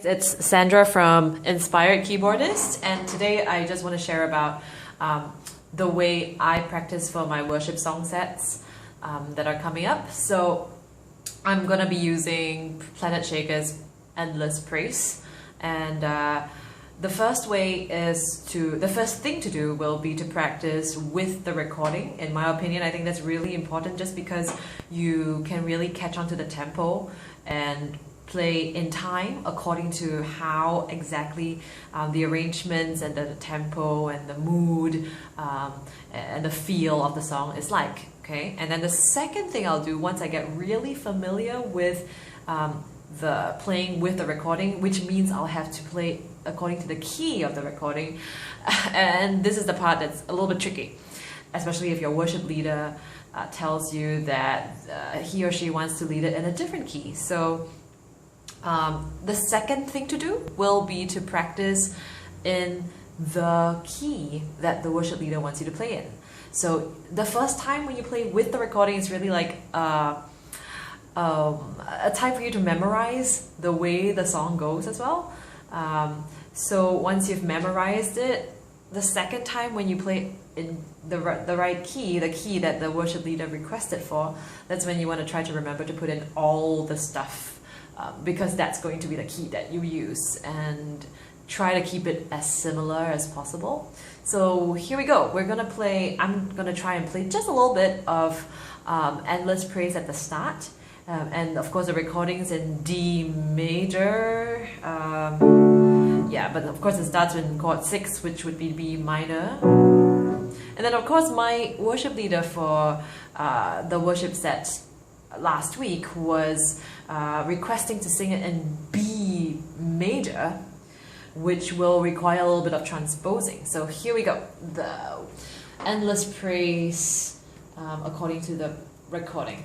It's Sandra from Inspired Keyboardist, and today I just want to share about the way I practice for my worship song sets that are coming up. So I'm gonna be using Planet Shaker's Endless Praise, and the first thing to do will be to practice with the recording. In my opinion, I think that's really important just because you can really catch on to the tempo and play in time according to how exactly the arrangements and the tempo and the mood and the feel of the song is like. Okay, and then the second thing I'll do once I get really familiar with the playing with the recording, which means I'll have to play according to the key of the recording, and this is the part that's a little bit tricky, especially if your worship leader tells you that he or she wants to lead it in a different key. So the second thing to do will be to practice in the key that the worship leader wants you to play in. So the first time when you play with the recording, it's really like a time for you to memorize the way the song goes as well. So once you've memorized it, the second time when you play in the right key, the key that the worship leader requested for, that's when you want to try to remember to put in all the stuff, because that's going to be the key that you use, and try to keep it as similar as possible. So here we go. I'm gonna try and play just a little bit of Endless Praise at the start. And of course the recording's in D major. Yeah, but of course it starts in chord 6, which would be B minor. And then of course my worship leader for the worship set last week was requesting to sing it in B major, which will require a little bit of transposing. So here we go. The Endless Praise according to the recording.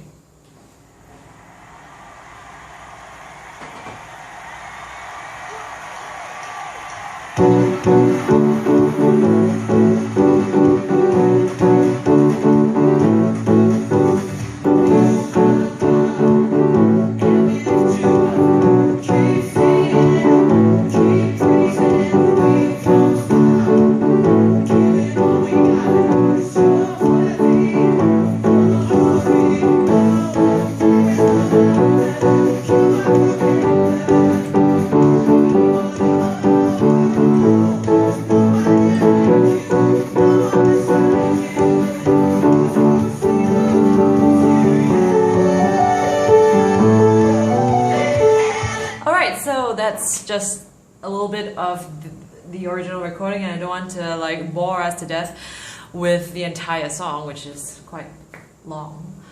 So that's just a little bit of the original recording, and I don't want to like bore us to death with the entire song, which is quite long.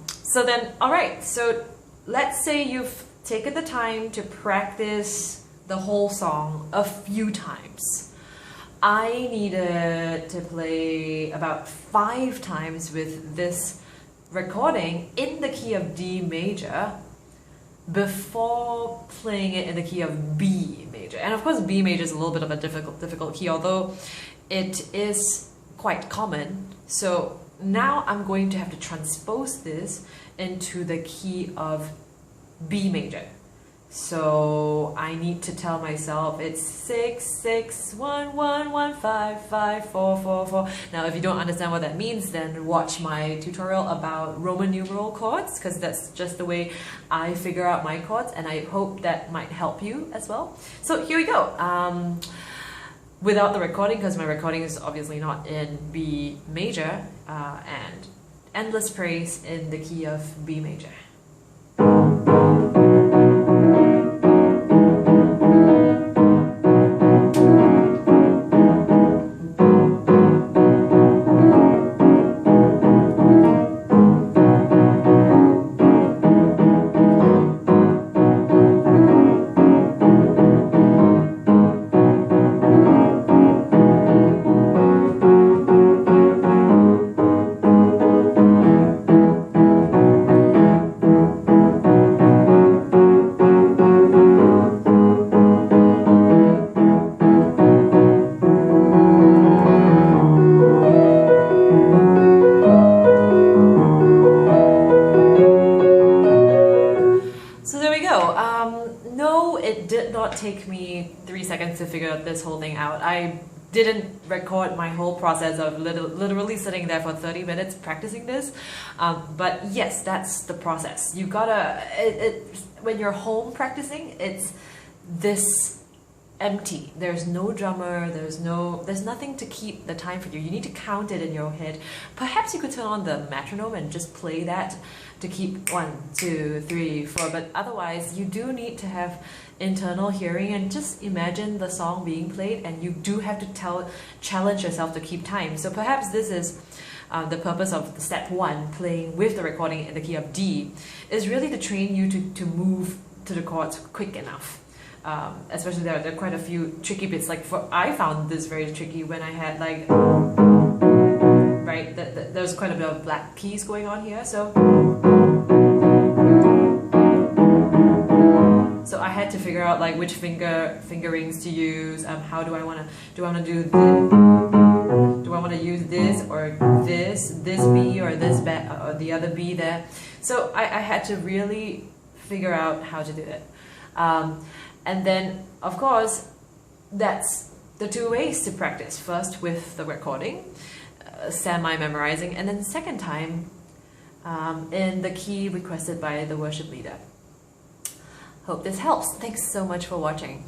So then, alright, so let's say you've taken the time to practice the whole song a few times. I needed to play about 5 times with this recording in the key of D major before playing it in the key of B major. And of course B major is a little bit of a difficult key, although it is quite common. So now I'm going to have to transpose this into the key of B major. So I need to tell myself it's 6 6 1 1 1 5 5 4 4 4. Now if you don't understand what that means, then watch my tutorial about Roman numeral chords, because that's just the way I figure out my chords, and I hope that might help you as well. So here we go. Without the recording, because my recording is obviously not in B major, and Endless Praise in the key of B major. did not take me 3 seconds to figure this whole thing out. I didn't record my whole process of literally sitting there for 30 minutes practicing this, but yes, that's the process. You gotta, when you're home practicing, it's this empty. There's no drummer, there's nothing to keep the time for you. You need to count it in your head. Perhaps you could turn on the metronome and just play that to keep 1, 2, 3, 4, but otherwise you do need to have internal hearing and just imagine the song being played, and you do have to challenge yourself to keep time. So perhaps this is the purpose of step 1, playing with the recording in the key of D, is really to train you to move to the chords quick enough. Especially there are quite a few tricky bits. Like I found this very tricky when I had like, right, there's quite a bit of black keys going on here. So I had to figure out like which fingerings to use. How do I want to do this? Do I want to use this or this B or this B or the other B there? So I had to really figure out how to do it. And then, of course, that's the 2 ways to practice. First with the recording, semi-memorizing, and then second time in the key requested by the worship leader. Hope this helps. Thanks so much for watching.